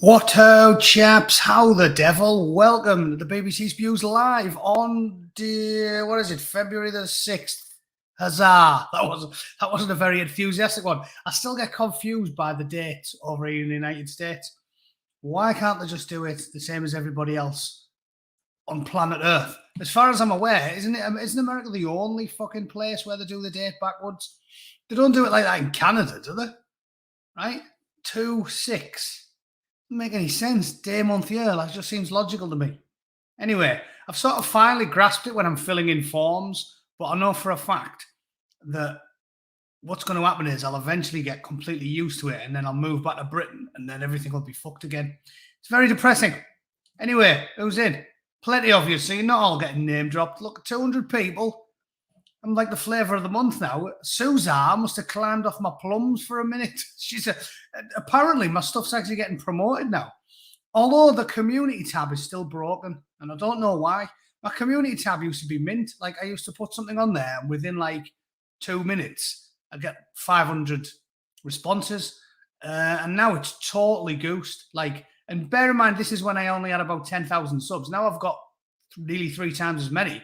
What-ho, chaps? How the devil? Welcome to the BBC Spews live on February the 6th. Huzzah! That wasn't a very enthusiastic one. I still get confused by the dates over here in the United States. Why can't they just do it the same as everybody else on planet Earth? As far as I'm aware, isn't America the only fucking place where they do the date backwards? They don't do it like that in Canada, do they? Right? 2-6. Doesn't make any sense. Day, month, year. That just seems logical to me. Anyway, I've sort of finally grasped it when I'm filling in forms, but I know for a fact that what's going to happen is I'll eventually get completely used to it, and then I'll move back to Britain, and then everything will be fucked again. It's very depressing. Anyway, who's in? Plenty of you, so you're not all getting name dropped. Look, 200 people. I'm like the flavour of the month now. Suza must have climbed off my plums for a minute. Apparently my stuff's actually getting promoted now. Although the community tab is still broken, and I don't know why. My community tab used to be mint. Like, I used to put something on there, and within like 2 minutes, I get 500 responses. And now it's totally goosed. Like, and bear in mind, this is when I only had about 10,000 subs. Now I've got nearly 3 times as many.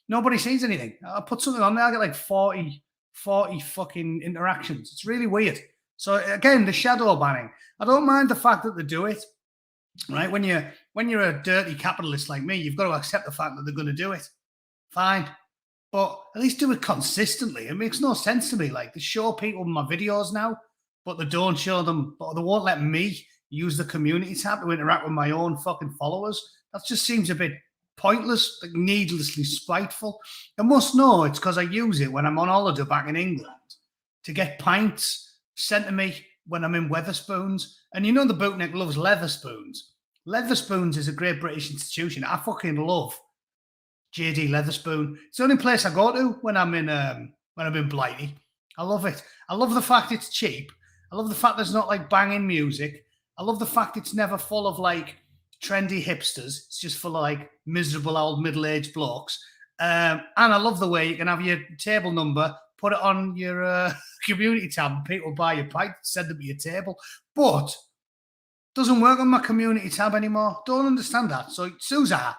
Nobody sees anything. I put something on there, I get like 40 fucking interactions. It's really weird. So again, the shadow banning. I don't mind the fact that they do it, right? When you're a dirty capitalist like me, you've got to accept the fact that they're going to do it. Fine. But at least do it consistently. It makes no sense to me. Like, they show people my videos now, but they don't show them, but they won't let me use the community tab to interact with my own fucking followers. That just seems a bit pointless, like needlessly spiteful. I must know it's because I use it when I'm on holiday back in England to get pints sent to me when I'm in Wetherspoons. And you know the Bootneck loves Leatherspoons. Leatherspoons is a great British institution. I fucking love JD Leatherspoon. It's the only place I go to when I'm in Blighty. I love it. I love the fact it's cheap. I love the fact there's not like banging music. I love the fact it's never full of like trendy hipsters. It's just full of like miserable old middle-aged blokes. And I love the way you can have your table number, put it on your community tab, and people buy your pint, send them to your table. But doesn't work on my community tab anymore. Don't understand that. So Suza,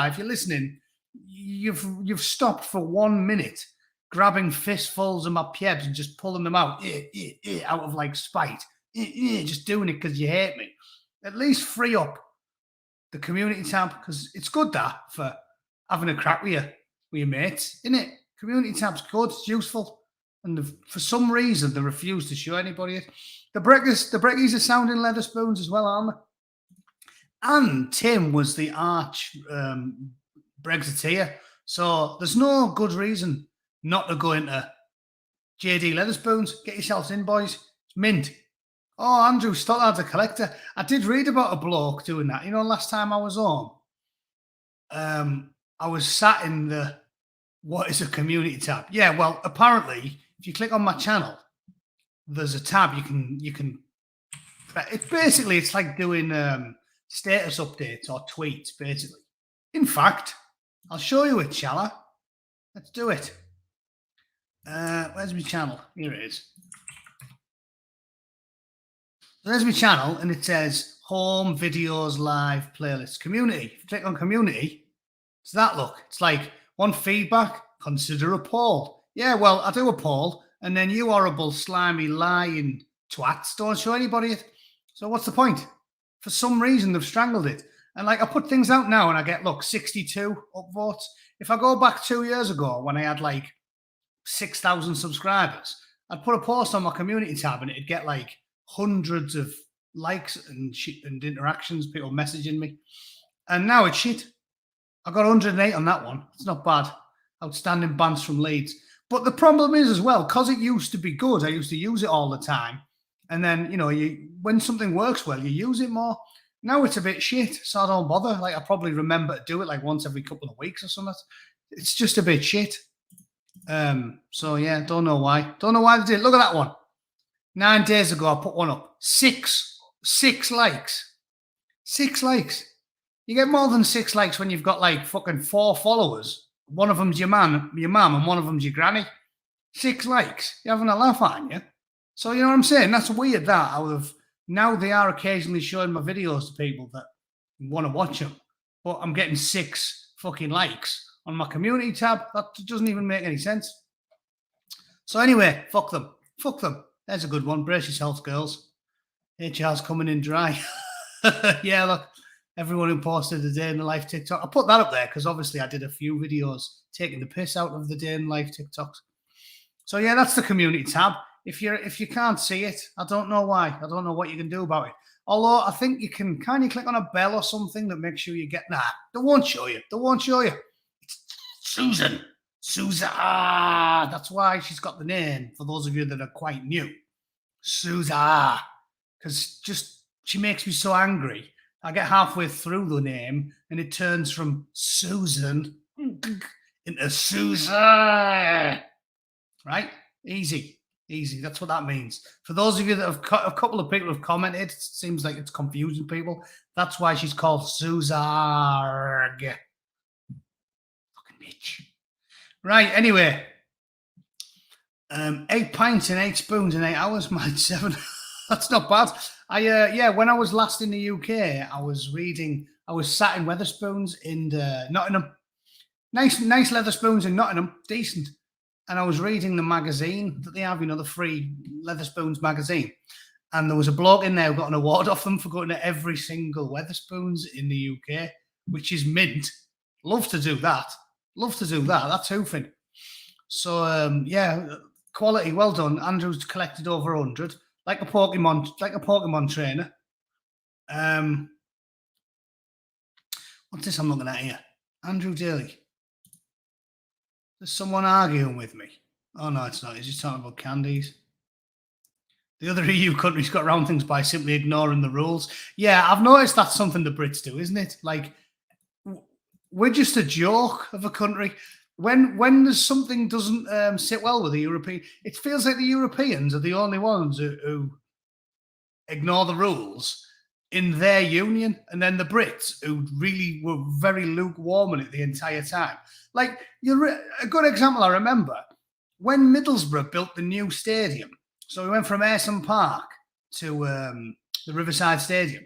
if you're listening, you've stopped for 1 minute grabbing fistfuls of my piebs and just pulling them out out of like spite. Just doing it because you hate me. At least free up the community tab, because it's good that for having a crack with your mates, isn't it? Community tab's good, it's useful, and for some reason they refuse to show anybody it. The Breckies are sounding Leatherspoons as well, aren't they? And Tim was the arch Brexiteer, so there's no good reason not to go into JD Leatherspoons. Get yourselves in, boys. It's mint. Oh, Andrew Stoddard's a collector. I did read about a bloke doing that. You know, last time I was home, I was sat in the what is a community tab. Yeah, well, apparently, if you click on my channel, there's a tab you can. It's like doing status updates or tweets, basically. In fact, I'll show you it, shall I? Let's do it. Where's my channel? Here it is. There's my channel, and it says home, videos, live, playlists, community. If you click on community, it's that look. It's like, want feedback? Consider a poll. Yeah, well, I do a poll, and then you horrible, slimy, lying twats don't show anybody it. So what's the point? For some reason, they've strangled it. And like, I put things out now, and I get, look, 62 upvotes. If I go back 2 years ago when I had like 6,000 subscribers, I'd put a post on my community tab, and it'd get like hundreds of likes and shit and interactions, people messaging me. And now it's shit. I got 108 on that one. It's not bad. Outstanding bans from Leeds. But the problem is as well, because it used to be good, I used to use it all the time. And then, you know, when something works well, you use it more. Now it's a bit shit, so I don't bother. Like, I probably remember to do it like once every couple of weeks or something. It's just a bit shit. So yeah, don't know why. Don't know why they did it. Look at that one. 9 days ago, I put one up. Six likes. 6 likes. You get more than 6 likes when you've got like fucking 4 followers. One of them's your mum, and one of them's your granny. 6 likes. You're having a laugh, aren't you? So you know what I'm saying? That's weird. That out of Now they are occasionally showing my videos to people that want to watch them, but I'm getting 6 fucking likes on my community tab. That doesn't even make any sense. So anyway, fuck them. Fuck them. There's a good one. Brace yourselves, girls. HR's coming in dry. Yeah, look, everyone who posted the day in the life TikTok, I put that up there because obviously I did a few videos taking the piss out of the day in the life TikToks. So yeah, that's the community tab. If you can't see it, I don't know why. I don't know what you can do about it. Although I think you can kind of click on a bell or something that makes sure you get. Nah, they won't show you. They won't show you. It's Susan. Susan. Ah, that's why she's got the name. For those of you that are quite new, Susan. Because she makes me so angry. I get halfway through the name and it turns from Susan into Susan. Right? Easy. That's what that means. For those of you that have a couple of people have commented, it seems like it's confusing people. That's why she's called Suzarg. Fucking bitch. Right, anyway. 8 pints and 8 spoons in 8 hours, man. 7. That's not bad. When I was last in the UK, I was sat in Wetherspoons in Nottingham. Nice Leatherspoons in Nottingham, decent. And I was reading the magazine that they have, the free Leatherspoons magazine. And there was a bloke in there who got an award off them for going to every single Wetherspoons in the UK, which is mint. Love to do that. That's hoofing. So, quality, well done. Andrew's collected over 100. Like a Pokemon trainer. What's this I'm looking at here? Andrew Daly. There's someone arguing with me. Oh, no, it's not. He's just talking about candies. The other EU countries got around things by simply ignoring the rules. Yeah, I've noticed that's something the Brits do, isn't it? Like, we're just a joke of a country. When there's something doesn't sit well with the European, it feels like the Europeans are the only ones who ignore the rules in their union, and then the Brits who really were very lukewarm in it the entire time. Like, a good example I remember, when Middlesbrough built the new stadium, so we went from Ayresome Park to the Riverside Stadium,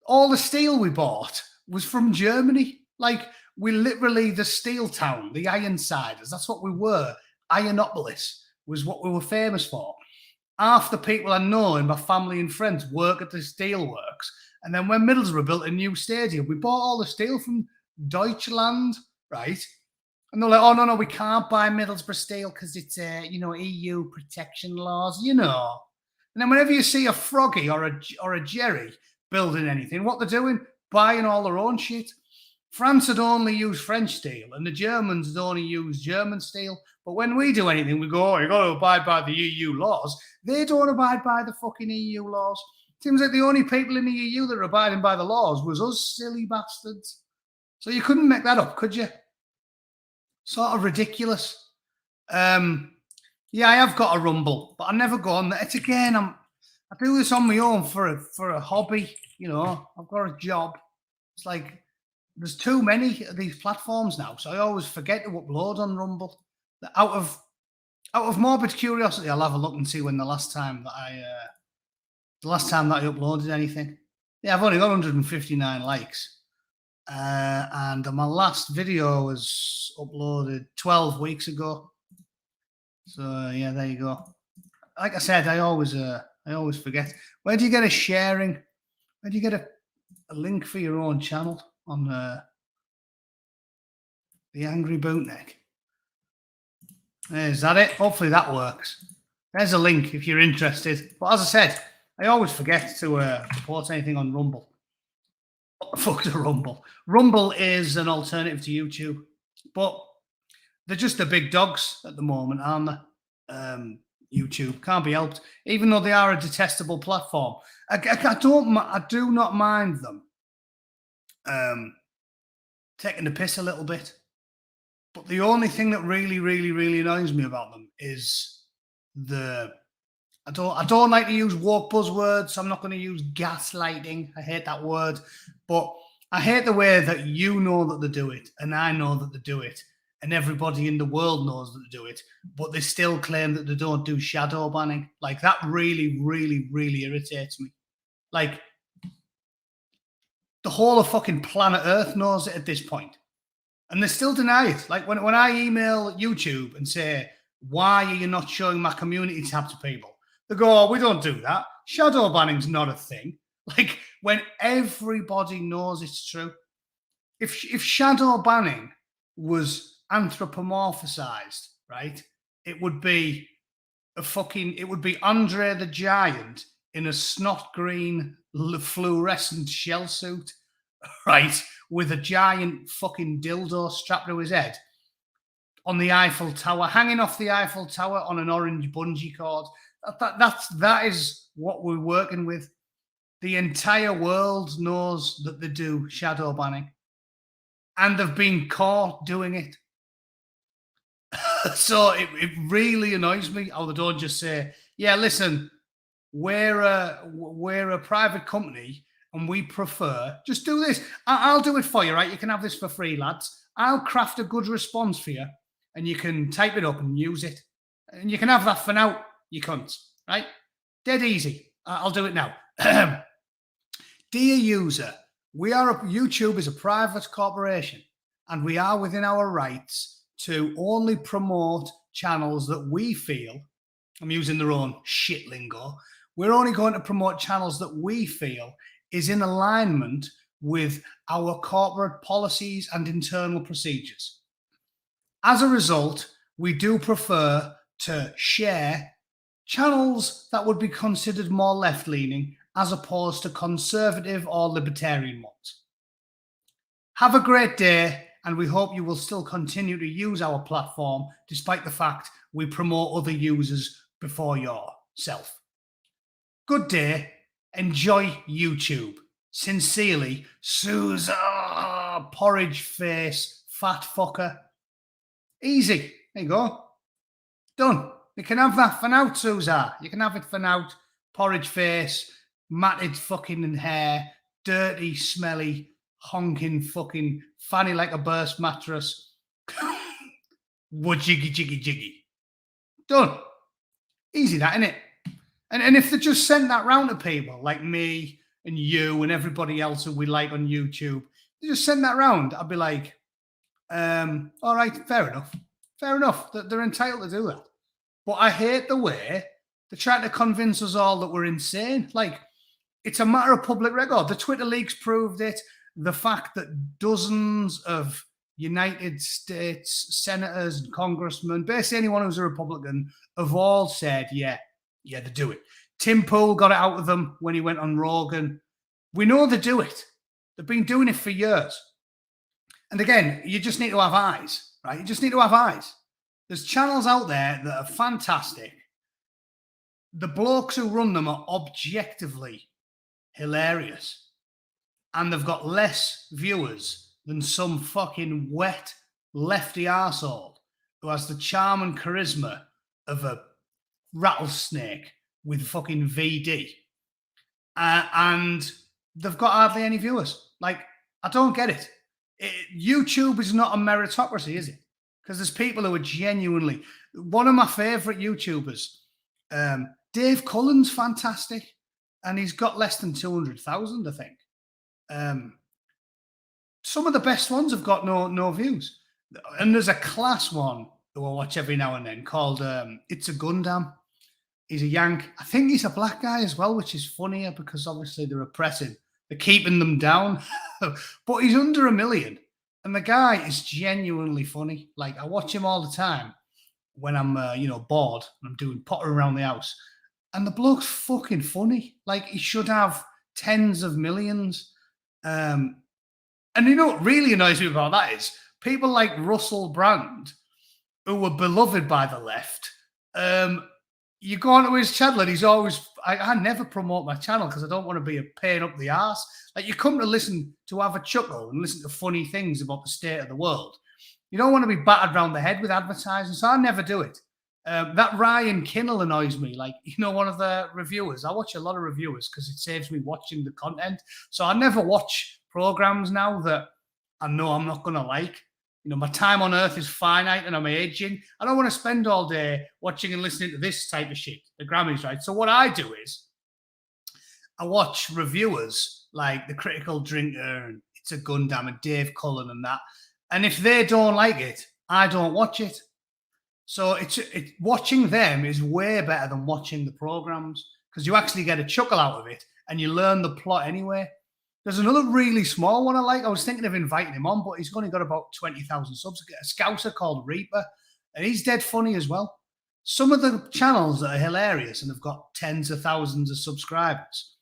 all the steel we bought was from Germany. Like, we literally, the steel town, the Ironsiders, that's what we were. Ironopolis was what we were famous for. Half the people I know in my family and friends work at the steelworks. And then when Middlesbrough built a new stadium, we bought all the steel from Deutschland, right? And they're like, oh, no, we can't buy Middlesbrough steel because it's, EU protection laws, And then whenever you see a Froggy or a Jerry building anything, what they're doing, buying all their own shit. France had only used French steel and the Germans had only used German steel. But when we do anything, we go, you got to abide by the EU laws. They don't abide by the fucking EU laws. Seems like the only people in the EU that are abiding by the laws was us silly bastards. So you couldn't make that up, could you? Sort of ridiculous. I have got a Rumble, but I never go on there. It's again, I do this on my own for a hobby. I've got a job. It's like, there's too many of these platforms now, so I always forget to upload on Rumble. Out of morbid curiosity, I'll have a look and see when the last time that I uploaded anything. Yeah, I've only got 159 likes, and my last video was uploaded 12 weeks ago. So yeah, there you go. Like I said, I always forget. Where do you get a sharing? Where do you get a link for your own channel? On the Angry Bootneck. Is that it? Hopefully that works. There's a link if you're interested. But as I said, I always forget to post anything on Rumble. What the fuck's a Rumble? Rumble is an alternative to YouTube, but they're just the big dogs at the moment, aren't they? YouTube can't be helped, even though they are a detestable platform. I do not mind them. Taking the piss a little bit, but the only thing that really, really, really annoys me about them is I don't like to use woke buzzwords, so I'm not going to use gaslighting. I hate that word, but I hate the way that you know that they do it, and I know that they do it, and everybody in the world knows that they do it, but they still claim that they don't do shadow banning. Like, that really, really, really irritates me. Like, the whole of fucking planet Earth knows it at this point, and they still deny it. Like, when I email YouTube and say, why are you not showing my community tab to people? They go, oh, we don't do that. Shadow banning's not a thing. Like, when everybody knows it's true. If shadow banning was anthropomorphized, right, it would be Andre the Giant in a snot green fluorescent shell suit, right, with a giant fucking dildo strapped to his head on the Eiffel Tower, hanging off the Eiffel Tower on an orange bungee cord. That is what we're working with. The entire world knows that they do shadow banning, and they've been caught doing it. So it really annoys me how they don't just say, yeah, listen, we're a private company and we prefer, just do this. I'll do it for you, right? You can have this for free, lads. I'll craft a good response for you and you can type it up and use it. And you can have that for now, you cunts, right? Dead easy. I'll do it now. Dear user, YouTube is a private corporation, and we are within our rights to only promote channels that we feel, I'm using their own shit lingo, we're only going to promote channels that we feel is in alignment with our corporate policies and internal procedures. As a result, we do prefer to share channels that would be considered more left-leaning as opposed to conservative or libertarian ones. Have a great day, and we hope you will still continue to use our platform despite the fact we promote other users before yourself. Good day. Enjoy YouTube. Sincerely, Susan, porridge face, fat fucker. Easy. There you go. Done. You can have that for now, Susan. You can have it for now. Porridge face, matted fucking hair, dirty, smelly, honking fucking fanny like a burst mattress. Would jiggy, jiggy, jiggy. Done. Easy that, innit? And if they just sent that round to people like me and you and everybody else who we like on YouTube, they just send that round, I'd be like, all right, fair enough. Fair enough. They're entitled to do that. But I hate the way they're trying to convince us all that we're insane. Like, it's a matter of public record. The Twitter leaks proved it. The fact that dozens of United States senators and congressmen, basically anyone who's a Republican, have all said, yeah, they do it. Tim Pool got it out of them when he went on Rogan. We know they do it. They've been doing it for years. And again, you just need to have eyes, right? You just need to have eyes. There's channels out there that are fantastic. The blokes who run them are objectively hilarious. And they've got less viewers than some fucking wet lefty arsehole who has the charm and charisma of a rattlesnake with fucking VD. And they've got hardly any viewers. Like, I don't get it. YouTube is not a meritocracy, is it? Because there's people who are genuinely... One of my favourite YouTubers, Dave Cullen's fantastic, and he's got less than 200,000, I think. Some of the best ones have got no views. And there's a class one who I watch every now and then called It's a Gundam. He's a Yank. I think he's a black guy as well, which is funnier because obviously they're oppressing. They're keeping them down. But he's under 1 million. And the guy is genuinely funny. Like, I watch him all the time when I'm, bored and I'm doing pottery around the house. And the bloke's fucking funny. Like, he should have tens of millions. And you know what really annoys me about that is people like Russell Brand, who were beloved by the left. You go onto his channel and he's always... I never promote my channel because I don't want to be a pain up the arse. Like, you come to listen to have a chuckle and listen to funny things about the state of the world. You don't want to be battered around the head with advertising, so I never do it. That Ryan Kinnell annoys me. Like, one of the reviewers. I watch a lot of reviewers because it saves me watching the content. So I never watch programs now that I know I'm not going to like. You know, my time on earth is finite and I'm aging. I don't want to spend all day watching and listening to this type of shit, the Grammys, right? So what I do is I watch reviewers like The Critical Drinker and It's a Gundam and Dave Cullen and that. And if they don't like it, I don't watch it. So it's watching them is way better than watching the programs because you actually get a chuckle out of it and you learn the plot anyway. There's another really small one I like. I was thinking of inviting him on, but he's only got about 20,000 subs. A Scouser called Reaper, and he's dead funny as well. Some of the channels that are hilarious and have got tens of thousands of subscribers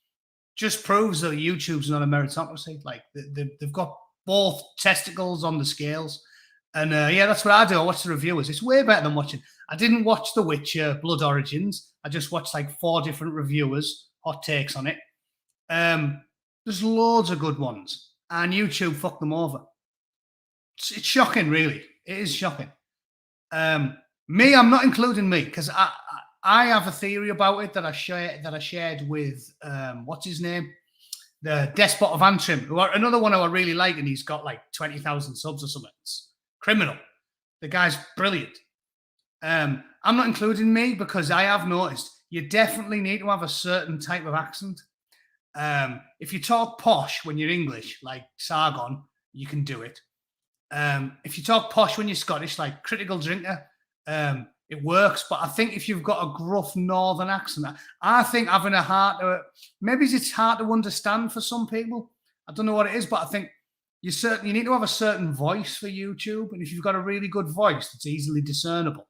just proves that YouTube's not a meritocracy. Like they've got both testicles on the scales. And yeah, that's what I do. I watch the reviewers. It's way better than watching. I didn't watch The Witcher Blood Origins. I just watched like 4 different reviewers, hot takes on it. There's loads of good ones. And YouTube fucked them over. It's shocking, really. It is shocking. Me, I'm not including me because I have a theory about it that I shared with what's his name? The Despot of Antrim, another one who I really like, and he's got like 20,000 subs or something. It's criminal. The guy's brilliant. I'm not including me because I have noticed you definitely need to have a certain type of accent. If you talk posh when you're English, like Sargon, you can do it. If you talk posh when you're Scottish, like Critical Drinker, it works. But I think if you've got a gruff northern accent, I think having a heart to it, maybe it's hard to understand for some people. I don't know what it is, but I think you need to have a certain voice for YouTube. And if you've got a really good voice that's easily discernible,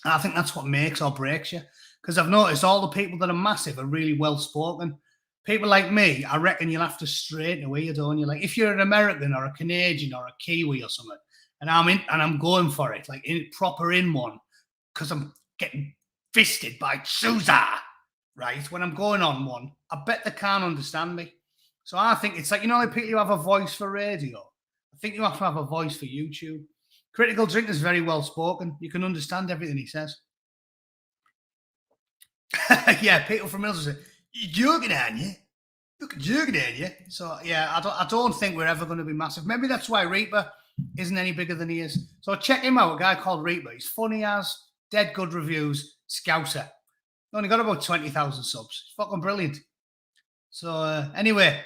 I think that's what makes or breaks you. Because I've noticed all the people that are massive are really well spoken. People like me, I reckon you'll have to straighten away, don't you? Like if you're an American or a Canadian or a Kiwi or something, and I'm going for it, like proper in one, because I'm getting fisted by Sousa, right? When I'm going on one, I bet they can't understand me. So I think it's like, you know, like people who have a voice for radio. I think you have to have a voice for YouTube. Critical Drinker is very well spoken. You can understand everything he says. Yeah, people from Mills will say, "You're joking, aren't you? Look, joking, aren't you?" So yeah, I don't think we're ever going to be massive. Maybe that's why Reaper isn't any bigger than he is. So check him out, a guy called Reaper. He's funny as, dead good reviews, Scouser. Only got about 20,000 subs. It's fucking brilliant. So anyway,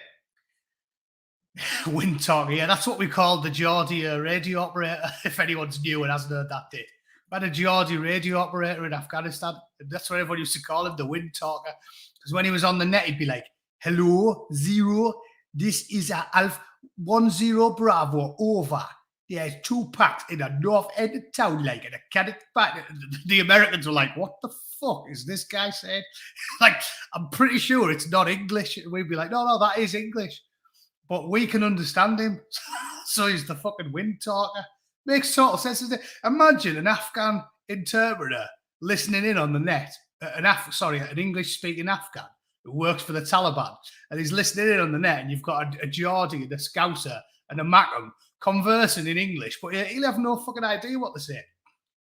Wind Talker. Yeah, that's what we called the Geordie radio operator. If anyone's new and hasn't heard that bit. We had a Geordie radio operator in Afghanistan. That's what everyone used to call him, the Wind Talker. Because when he was on the net, he'd be like, "Hello, 0. This is a Alpha 10 Bravo, over. There's 2 packs in the north end of town, like in a Cadillac pack." The Americans were like, "What the fuck is this guy saying?" Like, I'm pretty sure it's not English. We'd be like, no, that is English. But we can understand him. So he's the fucking Wind Talker. Makes total sense. Imagine an Afghan interpreter listening in on the net, an English-speaking Afghan who works for the Taliban, and he's listening in on the net, and you've got a Geordie and a Scouser and a Macam conversing in English, but he'll have no fucking idea what they're saying.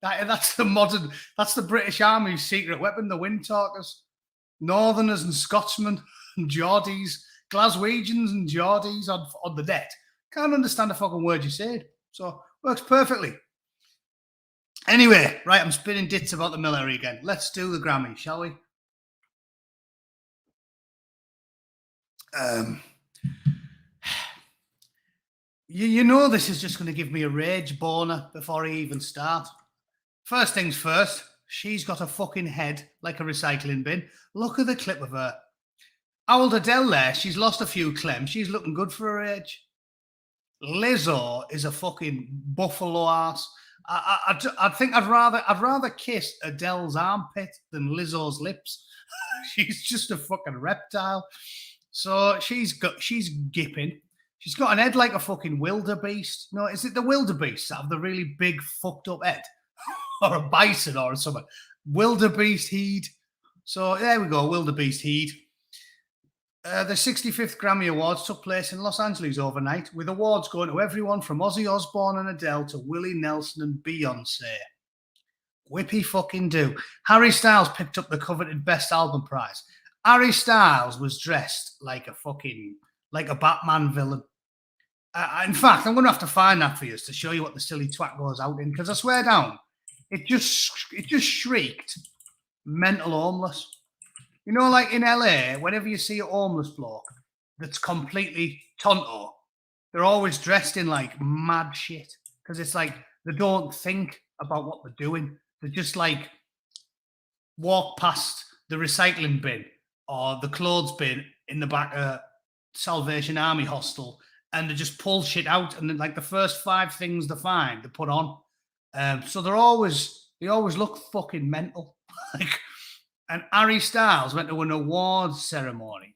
That's the British Army's secret weapon, the Wind Talkers. Northerners and Scotsmen and Geordies, Glaswegians and Geordies on the net. Can't understand a fucking word you said. So works perfectly. Anyway, right, I'm spinning dits about the military again. Let's do the Grammy, shall we? You know this is just going to give me a rage boner before I even start. First things first, she's got a fucking head like a recycling bin. Look at the clip of her. Old Adele there, she's lost a few clems. She's looking good for her age. Lizzo is a fucking buffalo ass. I think I'd rather kiss Adele's armpit than Lizzo's lips. She's just a fucking reptile. So she's gipping. She's got an head like a fucking wildebeest. No, is it the wildebeest that have the really big fucked up head? Or a bison or something. Wildebeest heed. So there we go, wildebeest heed. The 65th Grammy Awards took place in Los Angeles overnight, with awards going to everyone from Ozzy Osbourne and Adele to Willie Nelson and Beyonce. Whippy fucking do. Harry Styles picked up the coveted Best Album prize. Harry Styles was dressed like a Batman villain. In fact, I'm going to have to find that for you to show you what the silly twat goes out in, because I swear down, it just shrieked mental homeless. You know, like in LA, whenever you see a homeless bloke that's completely tonto, they're always dressed in like mad shit, because it's like they don't think about what they're doing. They just like walk past the recycling bin or the clothes bin in the back of Salvation Army hostel, and they just pull shit out, and then like the first 5 things they find they put on. So they always look fucking mental. Like, and Harry Styles went to an awards ceremony,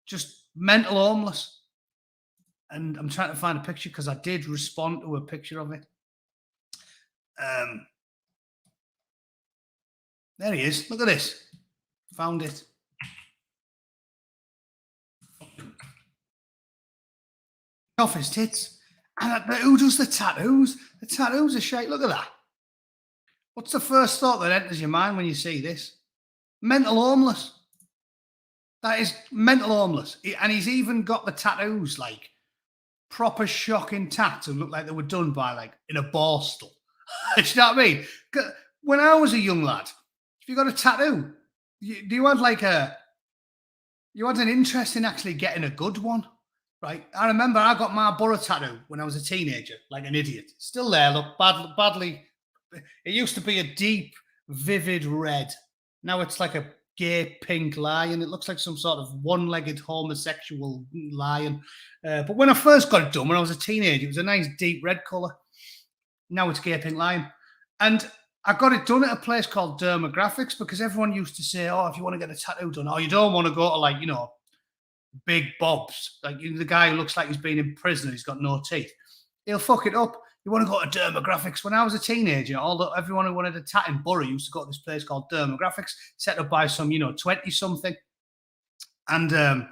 just mental homeless. And I'm trying to find a picture because I did respond to a picture of it. There he is. Look at this. Found it. Off his tits. And who does the tattoos? The tattoos are shite. Look at that. What's the first thought that enters your mind when you see this? Mental homeless. That is mental homeless. And he's even got the tattoos like proper shocking tats who look like they were done by like in a borstal. Do you know what I mean? When I was a young lad, if you got a tattoo, you had an interest in actually getting a good one, right? I remember I got my Borough tattoo when I was a teenager, like an idiot. Still there, look, badly. It used to be a deep, vivid red. Now it's like a gay pink lion. It looks like some sort of one-legged homosexual lion. But when I first got it done, when I was a teenager, it was a nice deep red colour. Now it's gay pink lion. And I got it done at a place called Dermographics, because everyone used to say, oh, if you want to get a tattoo done, oh, you don't want to go to like, Big Bob's. Like the guy who looks like he's been in prison and he's got no teeth. He'll fuck it up. You want to go to Dermographics. When I was a teenager, everyone who wanted a tat in Borough used to go to this place called Dermographics, set up by some, 20-something. And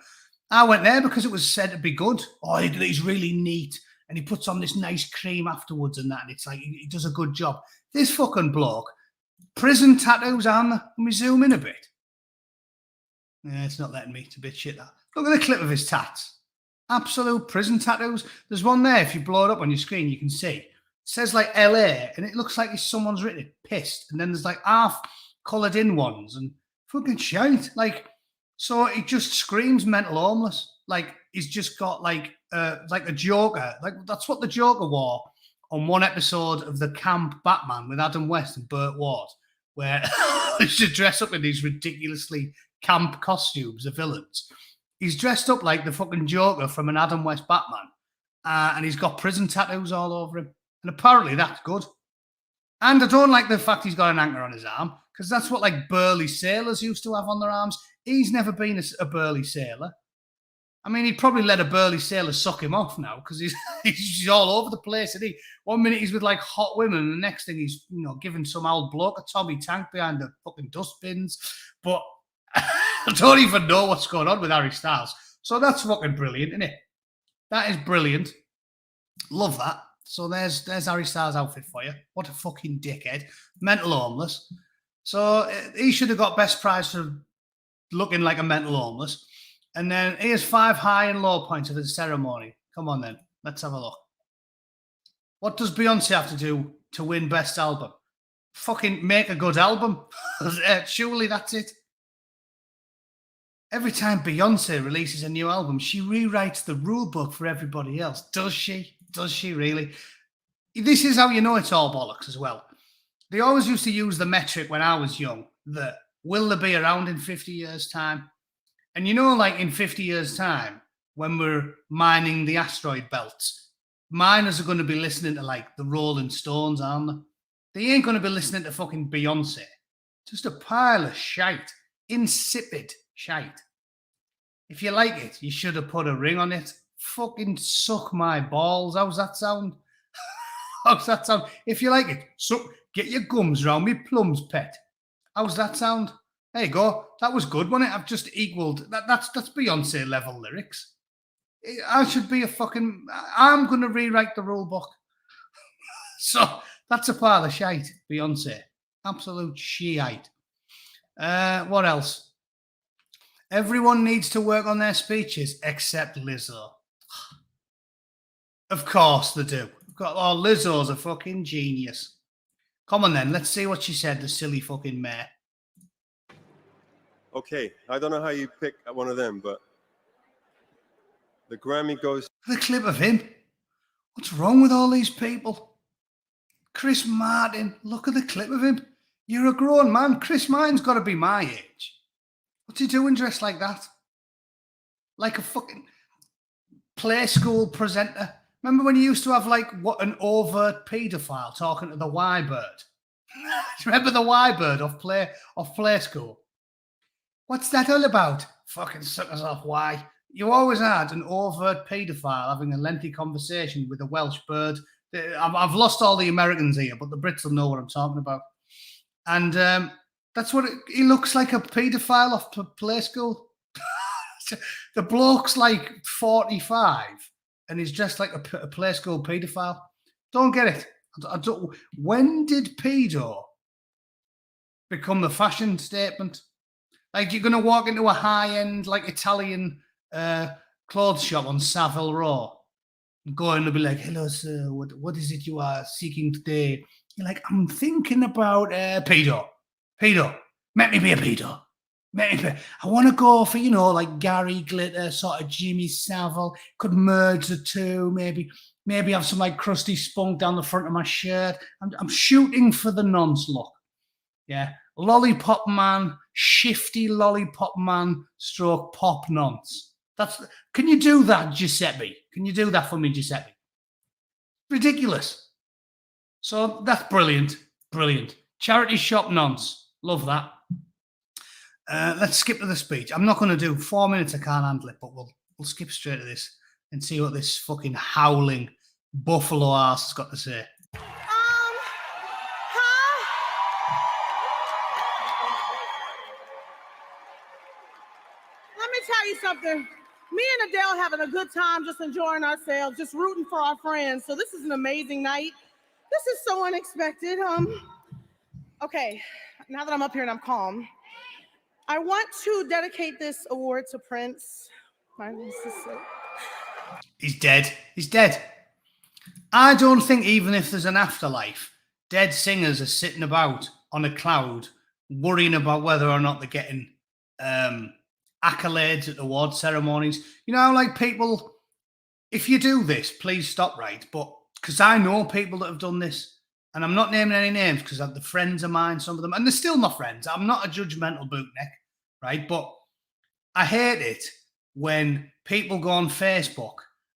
I went there because it was said to be good. Oh, he's really neat. And he puts on this nice cream afterwards and that. And it's like, he does a good job. This fucking bloke, prison tattoos, aren't they? Let me zoom in a bit. Yeah, it's not letting me. It's a bit shit, that. Look at the clip of his tats. Absolute prison tattoos. There's one there, if you blow it up on your screen, you can see. It says like LA, and it looks like someone's written it, pissed. And then there's like half coloured in ones and fucking shite. Like, so it just screams mental homeless. Like, he's just got like a Joker. Like, that's what the Joker wore on one episode of the Camp Batman with Adam West and Burt Ward, where they should dress up in these ridiculously camp costumes, the villains. He's dressed up like the fucking Joker from an Adam West Batman, and he's got prison tattoos all over him. And apparently that's good. And I don't like the fact he's got an anchor on his arm, because that's what like burly sailors used to have on their arms. He's never been a burly sailor. I mean, he'd probably let a burly sailor suck him off now, because he's all over the place. And 1 minute he's with like hot women, and the next thing he's giving some old bloke a Tommy tank behind the fucking dustbins. But I don't even know what's going on with Harry Styles. So that's fucking brilliant, isn't it? That is brilliant. Love that. So there's Harry Styles' outfit for you. What a fucking dickhead. Mental homeless. So he should have got best prize for looking like a mental homeless. And then here's 5 high and low points of the ceremony. Come on then. Let's have a look. What does Beyonce have to do to win best album? Fucking make a good album. Surely that's it. Every time Beyonce releases a new album, she rewrites the rule book for everybody else. Does she? Does she really? This is how you know it's all bollocks as well. They always used to use the metric when I was young that will they be around in 50 years' time? And like in 50 years' time, when we're mining the asteroid belts, miners are going to be listening to like the Rolling Stones, aren't they? They ain't going to be listening to fucking Beyonce. Just a pile of shite. Insipid shite. If you like it, you should have put a ring on it. Fucking suck my balls. How's that sound? How's that sound? If you like it, get your gums round me plums, pet. How's that sound? There you go. That was good, wasn't it? I've just equaled that. That's Beyonce level lyrics. I should be I'm going to rewrite the rule book. So that's a pile of shite, Beyonce. Absolute shite. What else? Everyone needs to work on their speeches except Lizzo. Of course they do. Oh, Lizzo's a fucking genius. Come on then, let's see what she said, the silly fucking mare. Okay, I don't know how you pick one of them, but the Grammy goes... The clip of him. What's wrong with all these people? Chris Martin, look at the clip of him. You're a grown man. Chris Martin's got to be my age. What's he doing dressed like that? Like a fucking play school presenter. Remember when you used to have like what an overt paedophile talking to the Y-Bird? Remember the Y-Bird off play school? What's that all about? Fucking suckers off, why? You always had an overt paedophile having a lengthy conversation with a Welsh bird. I've lost all the Americans here, but the Brits will know what I'm talking about. And that's what he looks like, a paedophile off play school. The bloke's like 45 and he's dressed like a play school paedophile. Don't get it. I don't. When did pedo become the fashion statement? Like, you're going to walk into a high-end, like, Italian clothes shop on Savile Row and go in and be like, hello, sir, what is it you are seeking today? You're like, I'm thinking about pedo. Pedo. Make me be a pedo. I want to go for, like Gary Glitter, sort of Jimmy Savile. Could merge the two, maybe have some, like, crusty spunk down the front of my shirt. I'm shooting for the nonce look. Yeah. Lollipop man, shifty lollipop man, stroke pop nonce. Can you do that, Giuseppe? Can you do that for me, Giuseppe? Ridiculous. So that's brilliant. Brilliant. Charity shop nonce. Love that. Let's skip to the speech. I'm not going to do 4 minutes. I can't handle it, but we'll skip straight to this and see what this fucking howling buffalo ass has got to say. Tell you something. Me and Adele having a good time, just enjoying ourselves, just rooting for our friends. So this is an amazing night. This is so unexpected. Okay, now that I'm up here and I'm calm, I want to dedicate this award to Prince. He's dead. He's dead. I don't think even if there's an afterlife, dead singers are sitting about on a cloud worrying about whether or not they're getting accolades at award ceremonies. Like, people, if you do this, please stop, right? But because I know people that have done this, and I'm not naming any names because they're friends of mine, some of them, and they're still my friends. I'm not a judgmental bootneck, right? But I hate it when people go on Facebook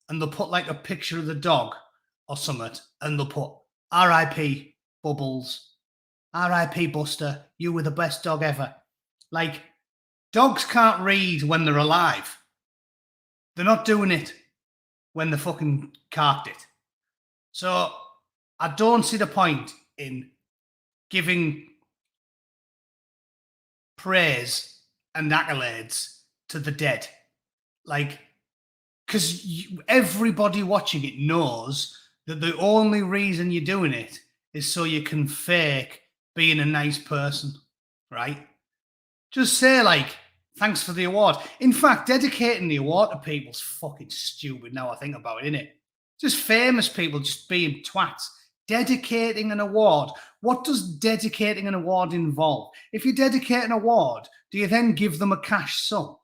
and they'll put like a picture of the dog or something, and they'll put R.I.P. Bubbles, R.I.P. Buster, you were the best dog ever. Like, dogs can't read when they're alive. They're not doing it when they fucking carked it. So I don't see the point in giving praise and accolades to the dead. Like, because everybody watching it knows that the only reason you're doing it is so you can fake being a nice person, right? Just say, like, thanks for the award. In fact, dedicating the award to people's fucking stupid now I think about it, innit? Just famous people just being twats. Dedicating an award. What does dedicating an award involve? If you dedicate an award, do you then give them a cash sum?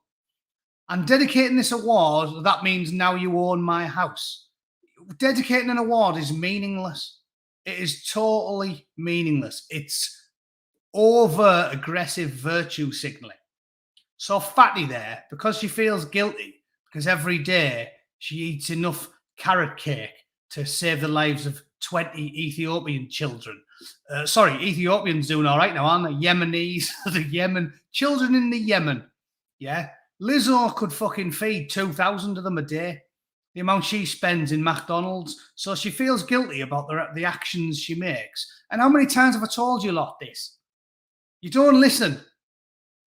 And dedicating this award, that means now you own my house. Dedicating an award is meaningless. It is totally meaningless. It's over aggressive virtue signaling. So Fatty there, because she feels guilty, because every day she eats enough carrot cake to save the lives of 20 Ethiopian children. Ethiopians doing all right now, aren't they? Yemenis, the Yemen, children in the Yemen. Yeah. Lizzo could fucking feed 2,000 of them a day, the amount she spends in McDonald's. So she feels guilty about the actions she makes. And how many times have I told you lot this? You don't listen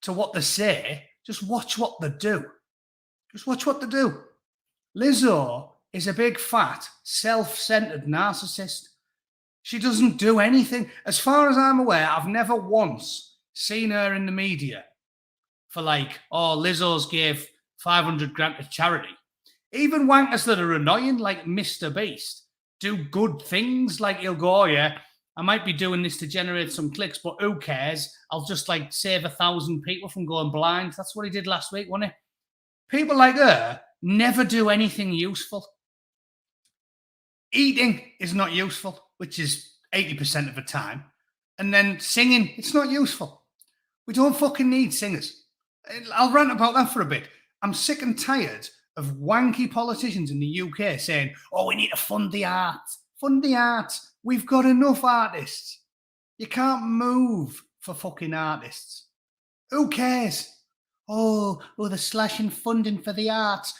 to what they say, just watch what they do. Just watch what they do. Lizzo is a big, fat, self-centered narcissist. She doesn't do anything. As far as I'm aware, I've never once seen her in the media for like, oh, Lizzo's gave 500 grand to charity. Even wankers that are annoying, like Mr. Beast, do good things. Like he'll go, oh, yeah, I might be doing this to generate some clicks, but who cares? I'll just like save 1,000 people from going blind. That's what he did last week, wasn't it? People like her never do anything useful. Eating is not useful, which is 80% of the time. And then singing, it's not useful. We don't fucking need singers. I'll rant about that for a bit. I'm sick and tired of wanky politicians in the UK saying, oh, we need to fund the arts. Fund the arts. We've got enough artists. You can't move for fucking artists. Who cares? Oh, they're slashing funding for the arts.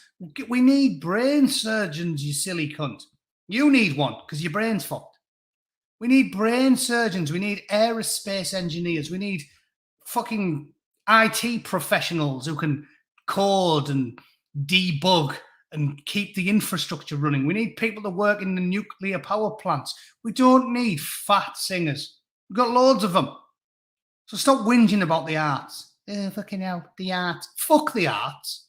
We need brain surgeons, you silly cunt. You need one because your brain's fucked. We need brain surgeons. We need aerospace engineers. We need fucking IT professionals who can code and debug and keep the infrastructure running. We need people to work in the nuclear power plants. We don't need fat singers. We've got loads of them. So stop whinging about the arts. Fucking hell, the arts. Fuck the arts.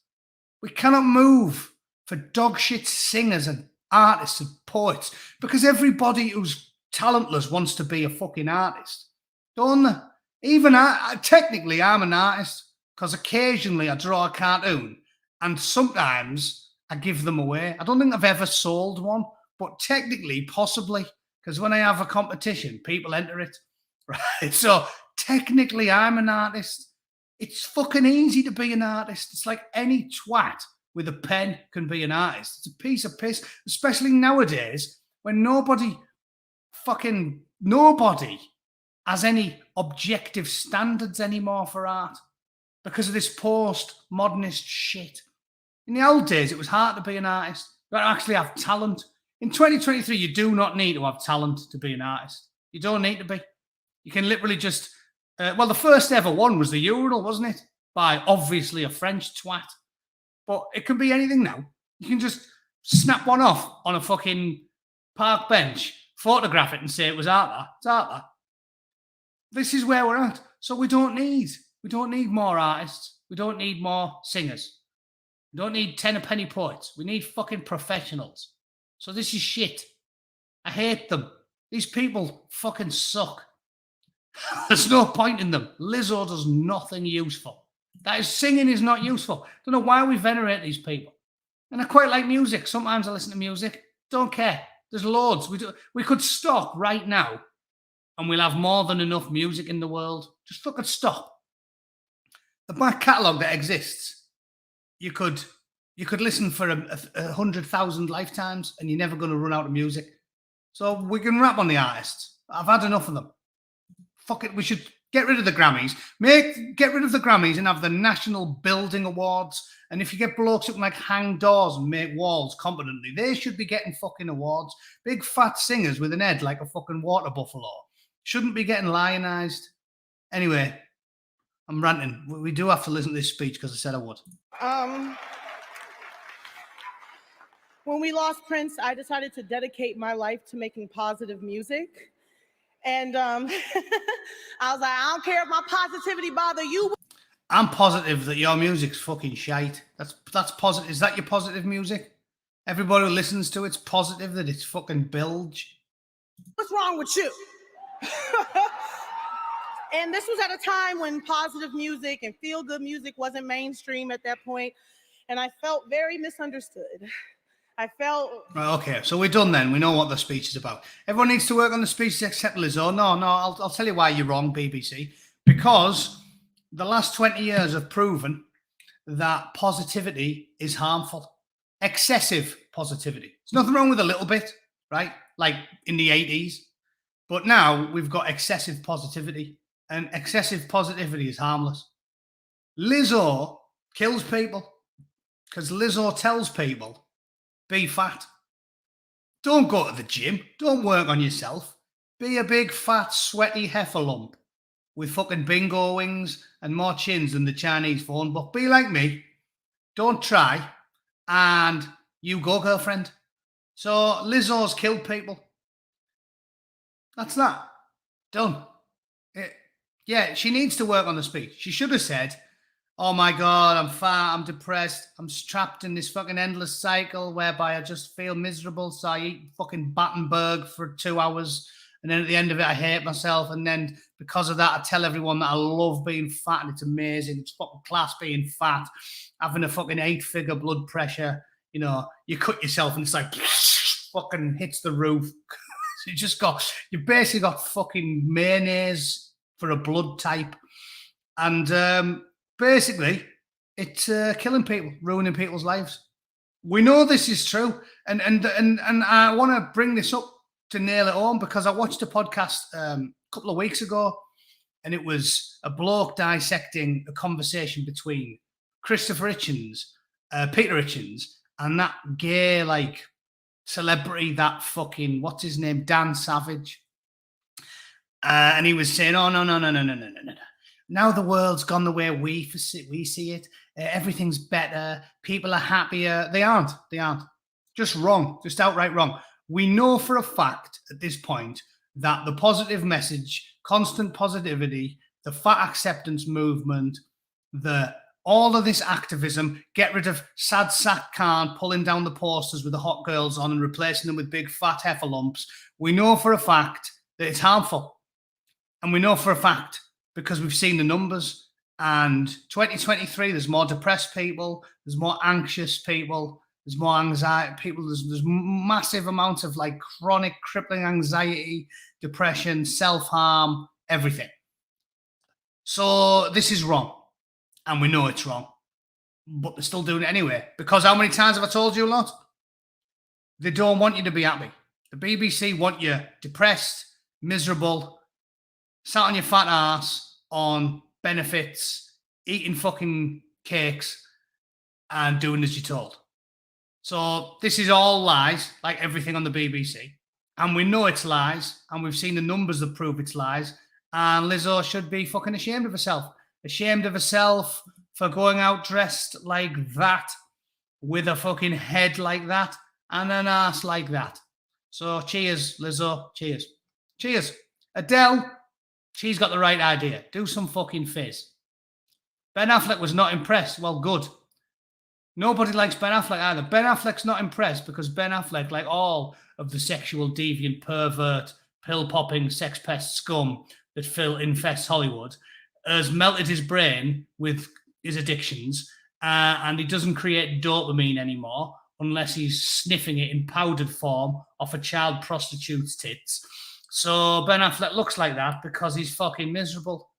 We cannot move for dog shit singers and artists and poets because everybody who's talentless wants to be a fucking artist. Don't they? Even technically, I'm an artist because occasionally I draw a cartoon and sometimes I give them away. I don't think I've ever sold one, but technically, possibly, because when I have a competition, people enter it. Right? So technically, I'm an artist. It's fucking easy to be an artist. It's like any twat with a pen can be an artist. It's a piece of piss, especially nowadays when nobody has any objective standards anymore for art because of this post-modernist shit. In the old days, it was hard to be an artist. You had to actually have talent. In 2023, you do not need to have talent to be an artist. You don't need to be. You can literally just... the first ever one was the urinal, wasn't it? By obviously a French twat. But it can be anything now. You can just snap one off on a fucking park bench, photograph it and say it was art. It's art. This is where we're at. So we don't need more artists. We don't need more singers. We don't need 10 a penny poets. We need fucking professionals. So this is shit. I hate them. These people fucking suck. There's no point in them. Lizzo does nothing useful. That is, singing is not useful. Don't know why we venerate these people. And I quite like music. Sometimes I listen to music. Don't care. There's loads. We could stop right now and we'll have more than enough music in the world. Just fucking stop. The back catalogue that exists, you could listen for 100,000 lifetimes and you're never going to run out of music. So we can rap on the artists. I've had enough of them. Fuck it, we should get rid of the Grammys. Get rid of the Grammys and have the National Building Awards. And if you get blokes who can like hang doors and make walls competently, they should be getting fucking awards. Big fat singers with an head like a fucking water buffalo shouldn't be getting lionized. Anyway, I'm ranting. We do have to listen to this speech because I said I would. When we lost Prince, I decided to dedicate my life to making positive music. And I was like, I don't care if my positivity bother you. I'm positive that your music's fucking shite. That's positive. Is that your positive music? Everybody who listens to it's positive that it's fucking bilge. What's wrong with you? And this was at a time when positive music and feel-good music wasn't mainstream at that point, and I felt very misunderstood. Okay, so we're done then. We know what the speech is about. Everyone needs to work on the speech except Lizzo. No, I'll tell you why you're wrong, BBC. Because the last 20 years have proven that positivity is harmful. Excessive positivity. There's nothing wrong with a little bit, right? Like in the 80s. But now we've got excessive positivity. And excessive positivity is harmless. Lizzo kills people because Lizzo tells people, be fat. Don't go to the gym. Don't work on yourself. Be a big, fat, sweaty heifer lump with fucking bingo wings and more chins than the Chinese phone book. Be like me. Don't try. And you go, girlfriend. So Lizzo's killed people. That's that. Done. Yeah, she needs to work on the speech. She should have said, oh my God, I'm fat, I'm depressed, I'm trapped in this fucking endless cycle whereby I just feel miserable. So I eat fucking Battenberg for 2 hours. And then at the end of it, I hate myself. And then because of that, I tell everyone that I love being fat and it's amazing. It's fucking class being fat, having a fucking 8-figure blood pressure. You know, you cut yourself and it's like fucking hits the roof. You basically got fucking mayonnaise for a blood type. And basically, it's killing people, ruining people's lives. We know this is true. And I want to bring this up to nail it home, because I watched a podcast a couple of weeks ago, and it was a bloke dissecting a conversation between Christopher Hitchens, Peter Hitchens, and that gay like celebrity, that fucking what's his name, Dan Savage, and he was saying, "Oh no. Now the world's gone the way we see it. Everything's better. People are happier." They aren't. Just wrong. Just outright wrong. We know for a fact at this point that the positive message, constant positivity, the fat acceptance movement, all of this activism, get rid of sad sack Khan pulling down the posters with the hot girls on and replacing them with big fat heifer lumps. We know for a fact that it's harmful. And we know for a fact because we've seen the numbers. And 2023, there's more depressed people, there's more anxious people, there's more anxiety people. There's massive amounts of like chronic crippling anxiety, depression, self-harm, everything. So this is wrong. And we know it's wrong. But they're still doing it anyway. Because how many times have I told you a lot? They don't want you to be happy. The BBC want you depressed, miserable, sat on your fat ass on benefits, eating fucking cakes, and doing as you're told. So this is all lies, like everything on the BBC. And we know it's lies, and we've seen the numbers that prove it's lies. And Lizzo should be fucking ashamed of herself. Ashamed of herself for going out dressed like that, with a fucking head like that, and an ass like that. So cheers, Lizzo. Cheers. Cheers. Adele, she's got the right idea. Do some fucking fizz. Ben Affleck was not impressed. Well, good. Nobody likes Ben Affleck either. Ben Affleck's not impressed because Ben Affleck, like all of the sexual deviant, pervert, pill-popping, sex pest scum that infests Hollywood, has melted his brain with his addictions, and he doesn't create dopamine anymore unless he's sniffing it in powdered form off a child prostitute's tits. So Ben Affleck looks like that because he's fucking miserable,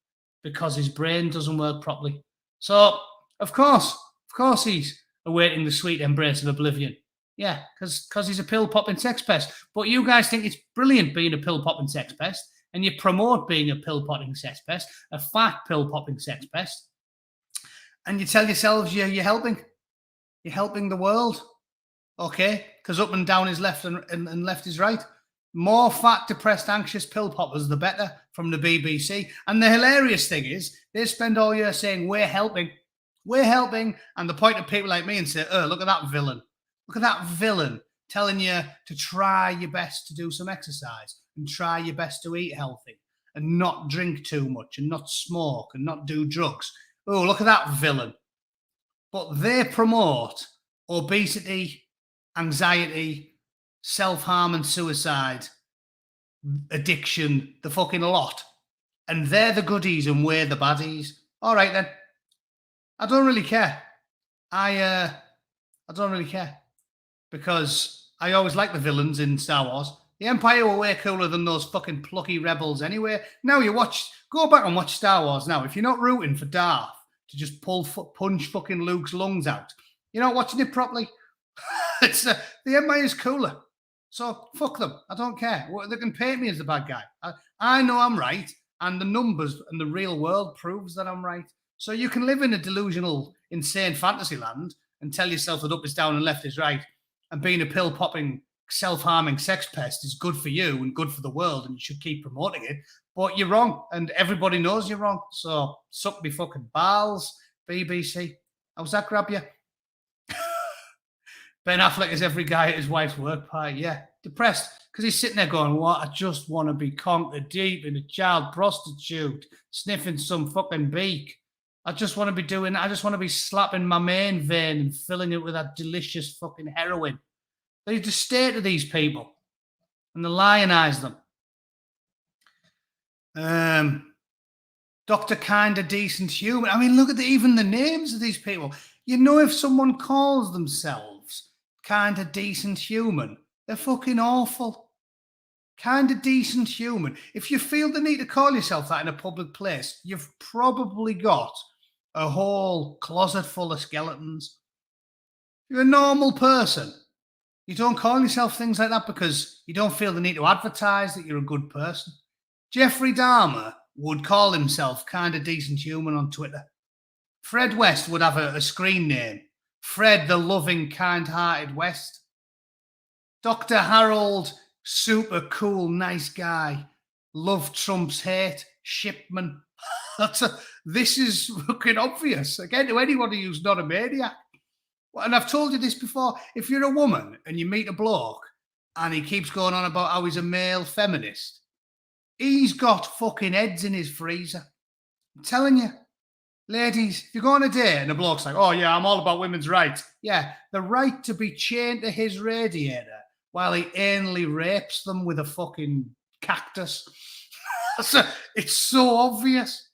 because his brain doesn't work properly. So, of course he's awaiting the sweet embrace of oblivion. Yeah, because he's a pill-popping sex pest. But you guys think it's brilliant being a pill-popping sex pest, and you promote being a pill-popping sex pest, a fat pill-popping sex pest, and you tell yourselves you're helping. You're helping the world, okay? Because up and down is left and left is right. More fat, depressed, anxious pill poppers, the better, from the BBC. And the hilarious thing is, they spend all year saying, we're helping. And the point of people like me and say, oh, look at that villain. Look at that villain telling you to try your best to do some exercise and try your best to eat healthy and not drink too much and not smoke and not do drugs. Oh, look at that villain. But they promote obesity, anxiety, self-harm and suicide, addiction, the fucking lot. And they're the goodies and we're the baddies. All right, then. I don't really care. I don't really care. Because I always like the villains in Star Wars. The Empire were way cooler than those fucking plucky rebels anyway. Now go back and watch Star Wars now. If you're not rooting for Darth to just punch fucking Luke's lungs out, you're not watching it properly. It's the Empire's cooler. So fuck them. I don't care. They can paint me as the bad guy. I know I'm right, and the numbers and the real world proves that I'm right. So you can live in a delusional, insane fantasy land and tell yourself that up is down and left is right, and being a pill-popping, self-harming sex pest is good for you and good for the world, and you should keep promoting it. But you're wrong, and everybody knows you're wrong. So suck me fucking balls, BBC. How's that grab you? Ben Affleck is every guy at his wife's work party. Yeah, depressed because he's sitting there going, what? I just want to be conquered deep in a child prostitute, sniffing some fucking beak. I just want to be slapping my main vein and filling it with that delicious fucking heroin. They just stare to these people and they lionize them. Dr. Kinda Decent Human. I mean, look at even the names of these people. You know, if someone calls themselves Kinda Decent Human, they're fucking awful. Kinda Decent Human. If you feel the need to call yourself that in a public place, you've probably got a whole closet full of skeletons. You're a normal person. You don't call yourself things like that because you don't feel the need to advertise that you're a good person. Jeffrey Dahmer would call himself Kinda Decent Human on Twitter. Fred West would have a screen name. Fred the Loving Kind-Hearted West. Dr. Harold, super cool, nice guy. Love Trump's hate. Shipman. This is fucking obvious. Again, to anybody who's not a maniac. And I've told you this before. If you're a woman and you meet a bloke and he keeps going on about how he's a male feminist, he's got fucking heads in his freezer. I'm telling you. Ladies, if you go on a date and a bloke's like, oh yeah, I'm all about women's rights. Yeah, the right to be chained to his radiator while he anally rapes them with a fucking cactus. It's so obvious.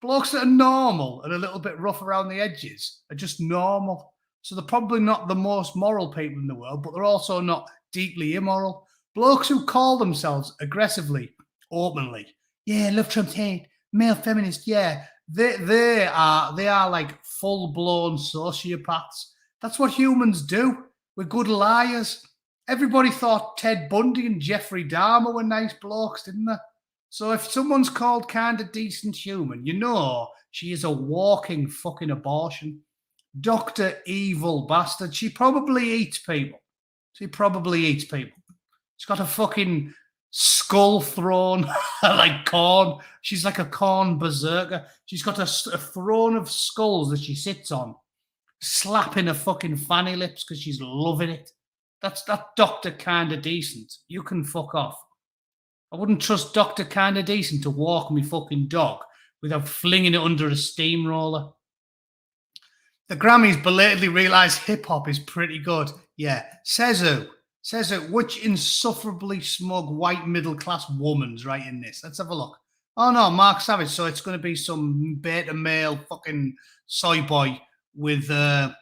Blokes that are normal and a little bit rough around the edges are just normal. So they're probably not the most moral people in the world, but they're also not deeply immoral. Blokes who call themselves aggressively, openly, yeah, love Trump's hate, male feminist, yeah, they are like full-blown sociopaths. That's what humans do. We're good liars. Everybody thought Ted Bundy and Jeffrey Dahmer were nice blokes, didn't they? So if someone's called Kinda Decent Human, you know she is a walking fucking abortion. Dr. Evil Bastard. She probably eats people. She's got a fucking skull thrown like corn. She's like a corn berserker. She's got a throne of skulls that she sits on, slapping her fucking fanny lips because she's loving it. That's that Dr. Kinda Decent. You can fuck off. I wouldn't trust Dr. Kinda Decent to walk me fucking dog without flinging it under a steamroller. The Grammys belatedly realised hip-hop is pretty good. Yeah. Says who? Which insufferably smug white middle-class woman's writing this? Let's have a look. Oh, no, Mark Savage. So it's going to be some beta male fucking soy boy with a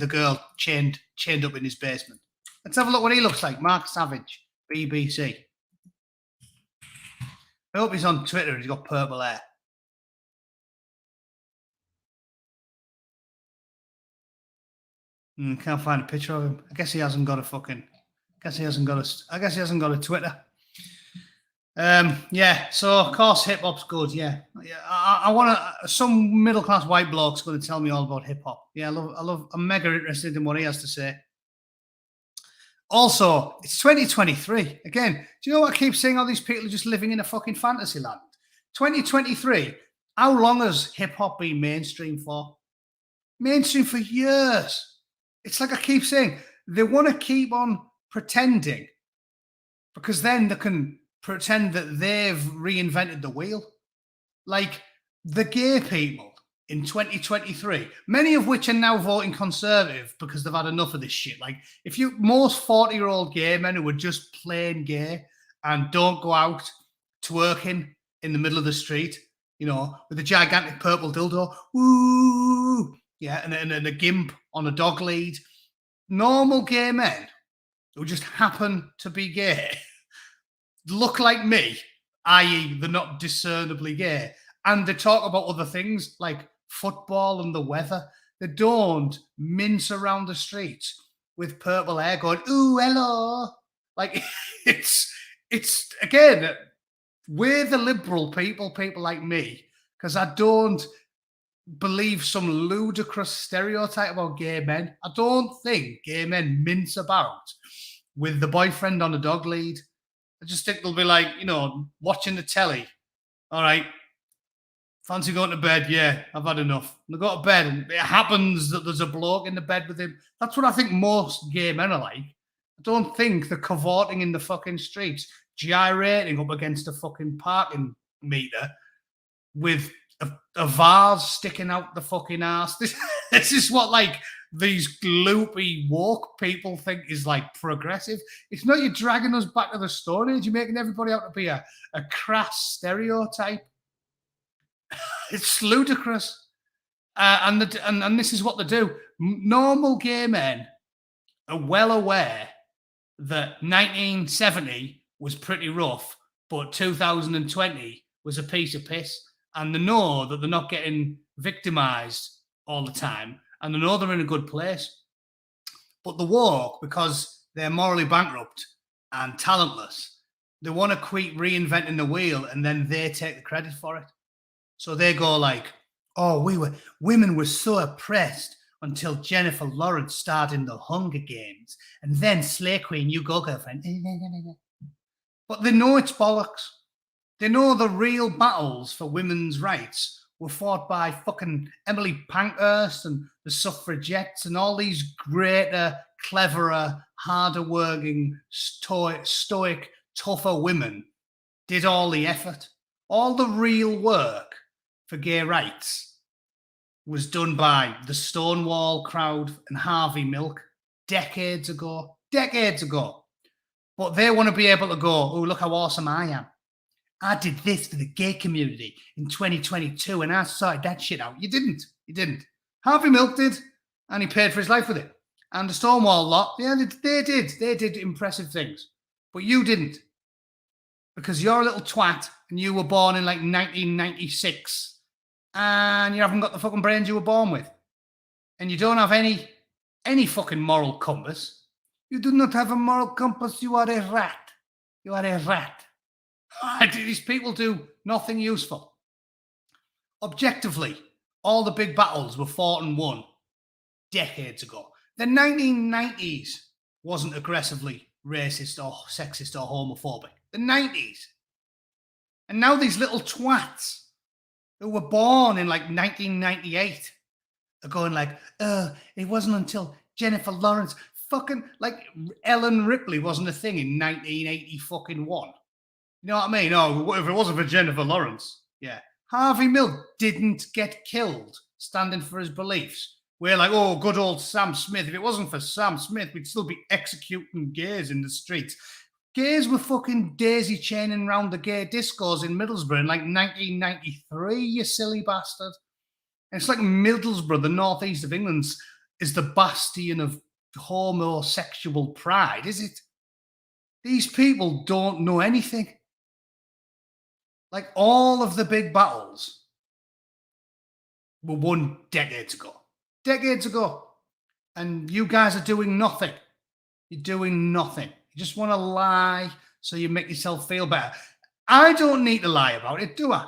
girl chained up in his basement. Let's have a look what he looks like. Mark Savage, BBC. I hope he's on Twitter and he's got purple hair. Can't find a picture of him. I guess he hasn't got a Twitter. Yeah. So of course hip hop's good. Yeah. I want some middle class white bloke's going to tell me all about hip hop. Yeah. I'm mega interested in what he has to say. Also, it's 2023. Again, do you know what I keep saying? All these people are just living in a fucking fantasy land. 2023. How long has hip hop been mainstream for? Mainstream for years. It's like I keep saying, they want to keep on pretending because then they can pretend that they've reinvented the wheel. Like the gay people in 2023, many of which are now voting Conservative because they've had enough of this shit. Like most 40-year-old gay men who are just plain gay and don't go out twerking in the middle of the street, you know, with a gigantic purple dildo, woo, yeah, and a gimp on a dog lead. Normal gay men who just happen to be gay look like me, i.e. they're not discernibly gay. And they talk about other things like football and the weather. They don't mince around the streets with purple hair going, ooh, hello. Like, it's again, we're the liberal people like me, because I don't believe some ludicrous stereotype about gay men. I don't think gay men mince about with the boyfriend on a dog lead. I just think they'll be like, you know, watching the telly. All right, fancy going to bed? Yeah, I've had enough. And they go to bed and it happens that there's a bloke in the bed with him. That's what I think most gay men are like. I don't think they're cavorting in the fucking streets, gyrating up against a fucking parking meter with a vase sticking out the fucking ass. This is what like these gloopy woke people think is like progressive. It's not you dragging us back to the Stone Age. You're making everybody out to be a crass stereotype. It's ludicrous. And this is what they do. Normal gay men are well aware that 1970 was pretty rough, but 2020 was a piece of piss. And they know that they're not getting victimized all the time. And they know they're in a good place. But the woke, because they're morally bankrupt and talentless, they want to keep reinventing the wheel and then they take the credit for it. So they go like, oh, women were so oppressed until Jennifer Lawrence starred in the Hunger Games. And then Slay Queen, you go girlfriend. But they know it's bollocks. They know the real battles for women's rights were fought by fucking Emily Pankhurst and the suffragettes and all these greater, cleverer, harder working, stoic, tougher women did all the effort. All the real work for gay rights was done by the Stonewall crowd and Harvey Milk decades ago. But they want to be able to go, oh, look how awesome I am. I did this for the gay community in 2022 and I sorted that shit out. You didn't. Harvey Milk did, and he paid for his life with it. And the Stonewall lot, yeah, they did impressive things. But you didn't. Because you're a little twat and you were born in like 1996 and you haven't got the fucking brains you were born with. And you don't have any fucking moral compass. You do not have a moral compass. You are a rat. You are a rat. These people do nothing useful. Objectively, all the big battles were fought and won decades ago. The 1990s wasn't aggressively racist or sexist or homophobic. The 90s. And now these little twats who were born in like 1998 are going like, it wasn't until Jennifer Lawrence fucking, like Ellen Ripley wasn't a thing in 1980 fucking one. You know what I mean? Oh, if it wasn't for Jennifer Lawrence, yeah. Harvey Milk didn't get killed standing for his beliefs. We're like, oh, good old Sam Smith. If it wasn't for Sam Smith, we'd still be executing gays in the streets. Gays were fucking daisy chaining round the gay discos in Middlesbrough in like 1993, you silly bastard. And it's like Middlesbrough, the northeast of England, is the bastion of homosexual pride, is it? These people don't know anything. Like all of the big battles were won decades ago. And you guys are doing nothing. You're doing nothing. You just want to lie so you make yourself feel better. I don't need to lie about it, do I?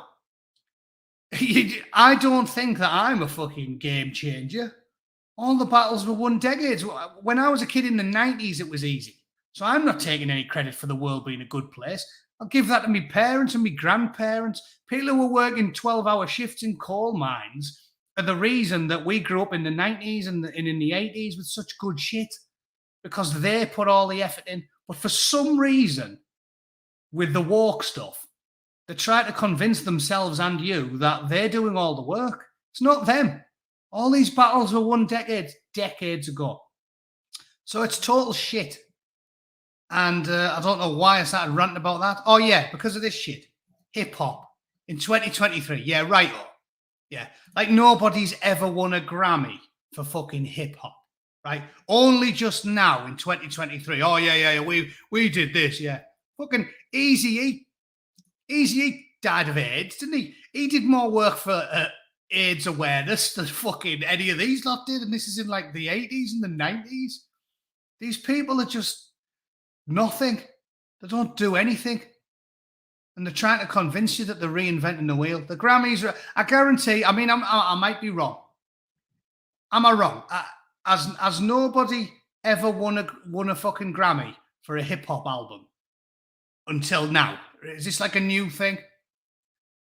I don't think that I'm a fucking game changer. All the battles were won decades. When I was a kid in the 90s, it was easy. So I'm not taking any credit for the world being a good place. I'll give that to my parents and my grandparents. People who were working 12-hour shifts in coal mines are the reason that we grew up in the 90s and in the 80s with such good shit, because they put all the effort in. But for some reason, with the woke stuff, they try to convince themselves and you that they're doing all the work. It's not them. All these battles were won decades ago. So it's total shit. And I don't know why I started ranting about that. Oh, yeah, because of this shit. Hip-hop in 2023. Yeah, right. Yeah. Like nobody's ever won a Grammy for fucking hip-hop, right? Only just now in 2023. Oh, yeah, we did this, yeah. Fucking Eazy-E. Eazy-E died of AIDS, didn't he? He did more work for AIDS awareness than fucking any of these lot did. And this is in like the 80s and the 90s. These people are just nothing. They don't do anything. And they're trying to convince you that they're reinventing the wheel. The Grammys are, I guarantee, I mean, I might be wrong. Am I wrong? Has nobody ever won a fucking Grammy for a hip-hop album until now? Is this like a new thing?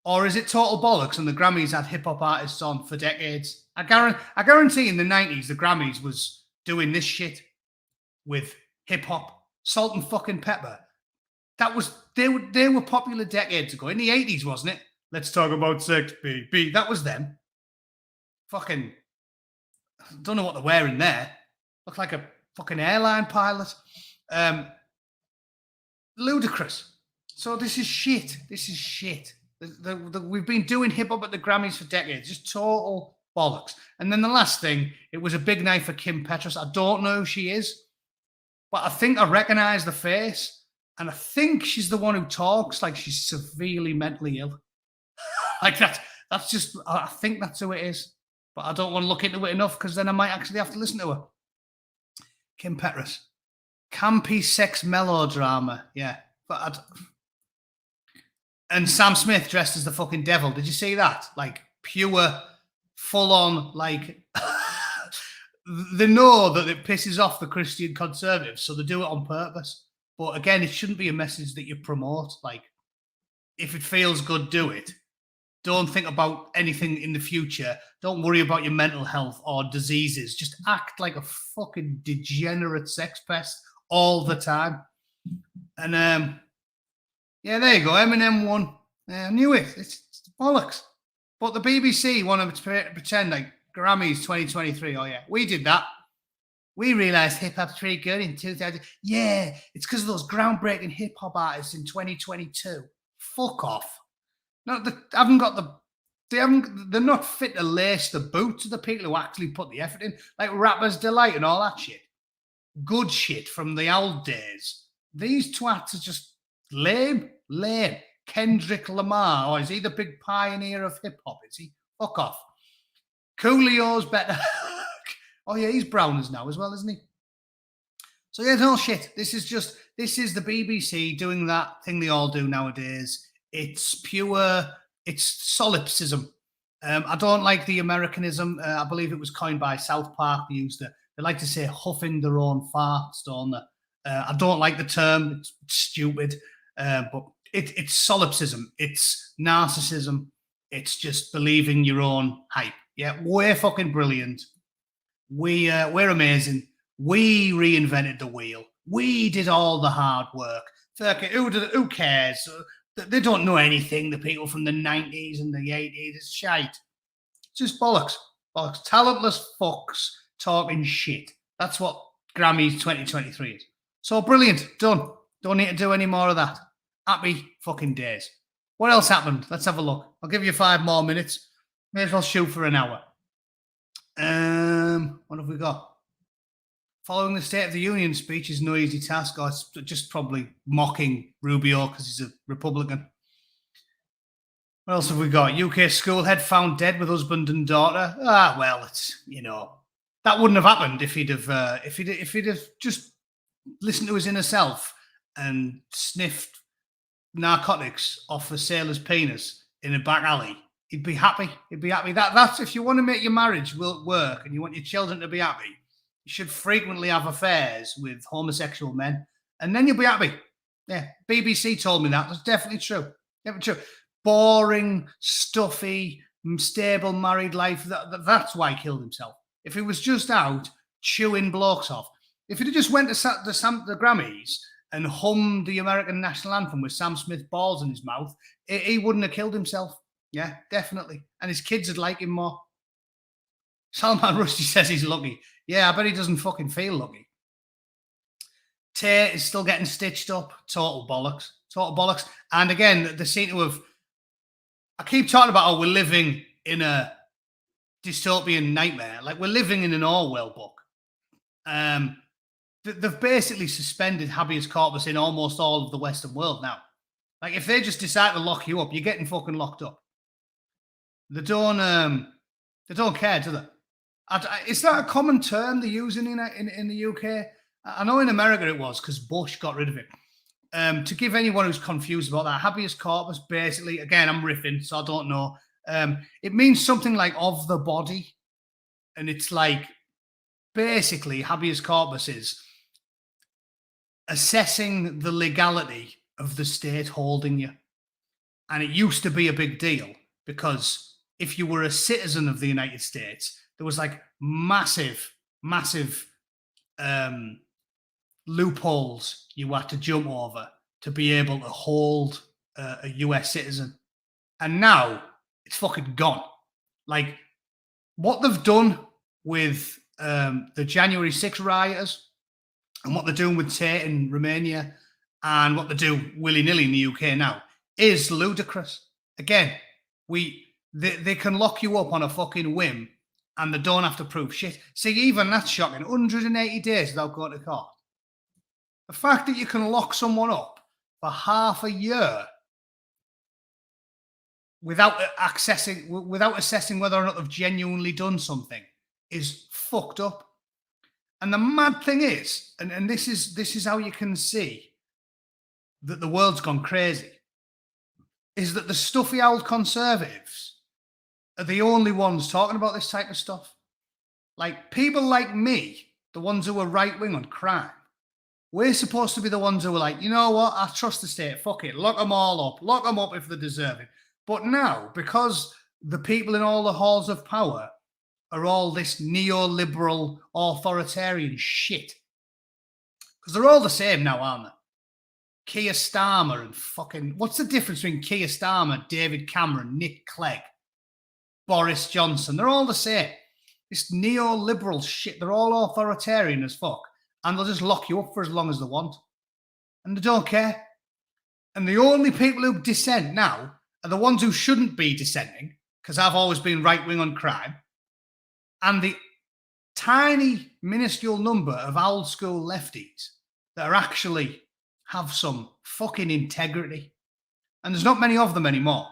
Or is it total bollocks and the Grammys had hip-hop artists on for decades? I guarantee in the 90s, the Grammys was doing this shit with hip-hop. Salt and fucking pepper. That was they were popular decades ago. In the 80s, wasn't it? Let's talk about sex, B. That was them. Fucking, I don't know what they're wearing there. Look like a fucking airline pilot. Ludicrous. So this is shit. This is shit. We've been doing hip hop at the Grammys for decades. Just total bollocks. And then the last thing, it was a big night for Kim Petras. I don't know who she is, but I think I recognize the face. And I think she's the one who talks like she's severely mentally ill. Like that's just, I think that's who it is. But I don't want to look into it enough because then I might actually have to listen to her. Kim Petras. Campy sex melodrama. Yeah. And Sam Smith dressed as the fucking devil. Did you see that? Like pure, full on, like they know that it pisses off the Christian conservatives, so they do it on purpose. But again, it shouldn't be a message that you promote. Like, if it feels good, do it. Don't think about anything in the future. Don't worry about your mental health or diseases. Just act like a fucking degenerate sex pest all the time. And yeah, there you go. Eminem won. I knew it. It's bollocks. But the BBC want to pretend like Grammys 2023. Oh yeah, we did that. We realised hip hop's pretty good in 2000. Yeah, it's because of those groundbreaking hip hop artists in 2022. Fuck off. No, they haven't got the. They're not fit to lace the boots of the people who actually put the effort in, like Rappers Delight and all that shit. Good shit from the old days. These twats are just lame. Kendrick Lamar, or is he the big pioneer of hip hop? Is he? Fuck off. Coolio's better. Oh yeah, he's Browners now as well, isn't he? So yeah, no shit. This is the BBC doing that thing they all do nowadays. It's pure, it's solipsism. I don't like the Americanism. I believe it was coined by South Park. They like to say huffing their own farts, don't they? I don't like the term. It's stupid. But it's solipsism. It's narcissism. It's just believing your own hype. Yeah, we're fucking brilliant. We're amazing. We reinvented the wheel. We did all the hard work. Who cares? They don't know anything. The people from the 90s and the 80s, it's shite. Just bollocks. Talentless fucks talking shit. That's what Grammys 2023 is. So brilliant. Done. Don't need to do any more of that. Happy fucking days. What else happened? Let's have a look. I'll give you 5 more minutes. May as well shoot for an hour. What have we got? Following the State of the Union speech is no easy task. Or it's just probably mocking Rubio because he's a Republican. What else have we got? UK school head found dead with husband and daughter. Well, it's, that wouldn't have happened if he'd have just listened to his inner self and sniffed narcotics off a sailor's penis in a back alley. He'd be happy. That's if you want to make your marriage work and you want your children to be happy, you should frequently have affairs with homosexual men, and then you'll be happy. Yeah, BBC told me that. That's definitely true. Definitely true. Boring, stuffy, stable married life. That's why he killed himself. If he was just out chewing blokes off, if he'd just went to the Grammys and hummed the American national anthem with Sam Smith balls in his mouth, he wouldn't have killed himself. Yeah, definitely. And his kids would like him more. Salman Rushdie says he's lucky. Yeah, I bet he doesn't fucking feel lucky. Tay is still getting stitched up. Total bollocks. And again, they seem to have... I keep talking about how we're living in a dystopian nightmare. Like, we're living in an Orwell book. They've basically suspended habeas corpus in almost all of the Western world now. Like, if they just decide to lock you up, you're getting fucking locked up. They don't care, do they? Is that a common term they're using in the UK? I know in America it was because Bush got rid of it. To give anyone who's confused about that, habeas corpus, basically, again, I'm riffing, so I don't know. It means something like of the body. And it's like, basically, habeas corpus is assessing the legality of the state holding you. And it used to be a big deal because if you were a citizen of the United States, there was like massive loopholes you had to jump over to be able to hold a US citizen. And now it's fucking gone. Like, what they've done with the January 6 rioters and what they're doing with Tate in Romania and what they do willy-nilly in the UK now is ludicrous. Again, they can lock you up on a fucking whim and they don't have to prove shit. See, even that's shocking. 180 days without going to court. The fact that you can lock someone up for half a year without assessing whether or not they've genuinely done something is fucked up. And the mad thing is, and this is how you can see that the world's gone crazy, is that the stuffy old conservatives are the only ones talking about this type of stuff. Like, people like me, the ones who are right-wing on crime, we're supposed to be the ones who are like, you know what, I trust the state, fuck it, lock them all up, lock them up if they deserve it. But now, because the people in all the halls of power are all this neoliberal authoritarian shit, because they're all the same now, aren't they? Keir Starmer and fucking... What's the difference between Keir Starmer, David Cameron, Nick Clegg, Boris Johnson? They're all the same. This neoliberal shit. They're all authoritarian as fuck. And they'll just lock you up for as long as they want. And they don't care. And the only people who dissent now are the ones who shouldn't be dissenting, because I've always been right-wing on crime, and the tiny, minuscule number of old-school lefties that are actually have some fucking integrity. And there's not many of them anymore.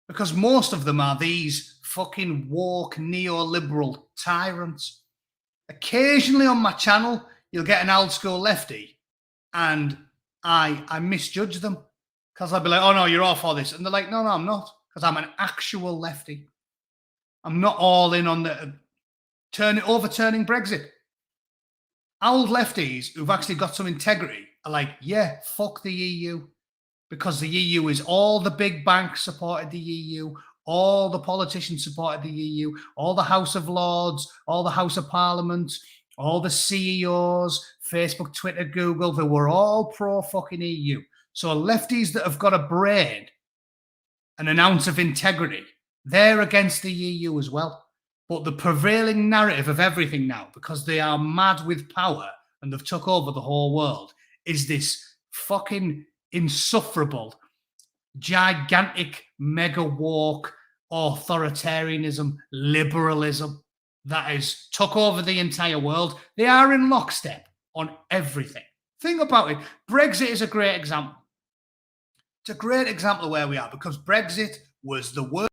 Because most of them are these fucking woke neoliberal tyrants. Occasionally on my channel, you'll get an old school lefty and I misjudge them. Because I'll be like, oh no, you're all for this. And they're like, no, I'm not. Because I'm an actual lefty. I'm not all in on the overturning Brexit. Old lefties who've actually got some integrity are like, yeah, fuck the EU. Because the EU is all the big banks supported the EU, all the politicians supported the EU, all the House of Lords, all the House of Parliament, all the CEOs, Facebook, Twitter, Google, they were all pro-fucking EU. So lefties that have got a brain and an ounce of integrity, they're against the EU as well. But the prevailing narrative of everything now, because they are mad with power and they've took over the whole world, is this fucking insufferable, gigantic, mega woke authoritarianism, liberalism that has took over the entire world. They are in lockstep on everything. Think about it. Brexit is a great example. It's a great example of where we are, because Brexit was the worst.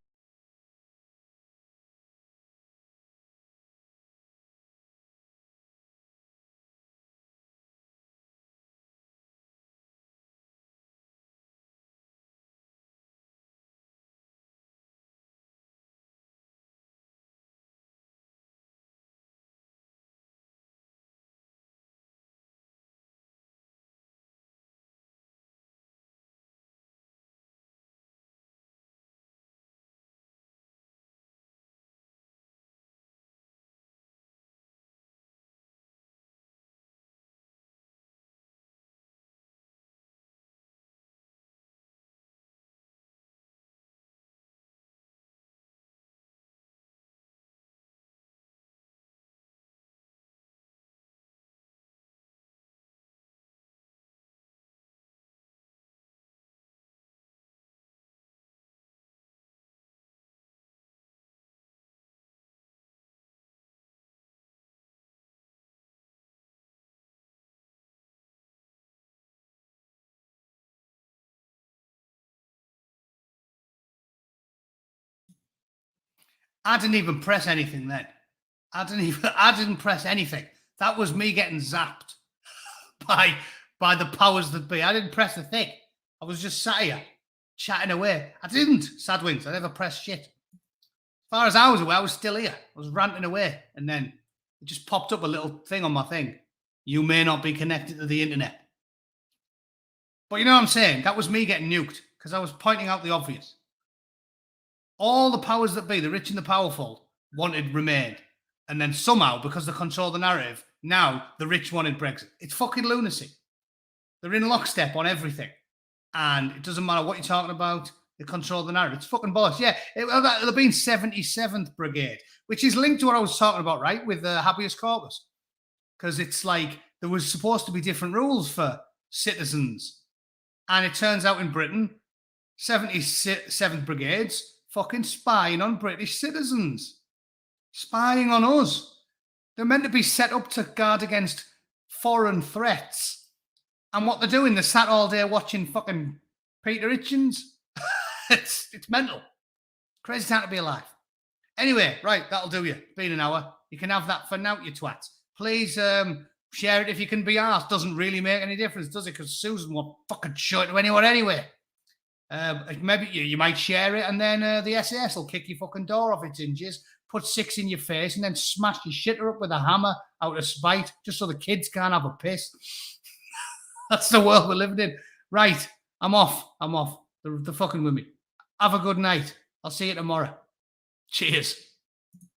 I didn't even press anything then. I didn't press anything. That was me getting zapped by the powers that be. I didn't press a thing. I was just sat here chatting away. I didn't, Sadwings. I never pressed shit. As far as I was aware, I was still here. I was ranting away. And then it just popped up a little thing on my thing. You may not be connected to the internet. But you know what I'm saying? That was me getting nuked because I was pointing out the obvious. All the powers that be, the rich and the powerful, wanted Remain. And then somehow, because they control the narrative, now the rich wanted Brexit. It's fucking lunacy. They're in lockstep on everything. And it doesn't matter what you're talking about. They control the narrative. It's fucking bollocks. Yeah, it'll have been 77th Brigade, which is linked to what I was talking about, right, with Habeas Corpus. Because it's like there was supposed to be different rules for citizens. And it turns out in Britain, 77th Brigade's fucking spying on British citizens. Spying on us. They're meant to be set up to guard against foreign threats. And what they're doing, they're sat all day watching fucking Peter Hitchens. It's mental. Crazy time to be alive. Anyway, right, that'll do you. Been an hour. You can have that for now, you twat. Please share it if you can be asked. Doesn't really make any difference, does it? Because Susan won't fucking show it to anyone anyway. Maybe you might share it and then the SAS will kick your fucking door off its hinges, put 6 in your face and then smash your shitter up with a hammer out of spite just so the kids can't have a piss. That's the world we're living in. Right, I'm off. They're fucking with me. Have a good night. I'll see you tomorrow. Cheers.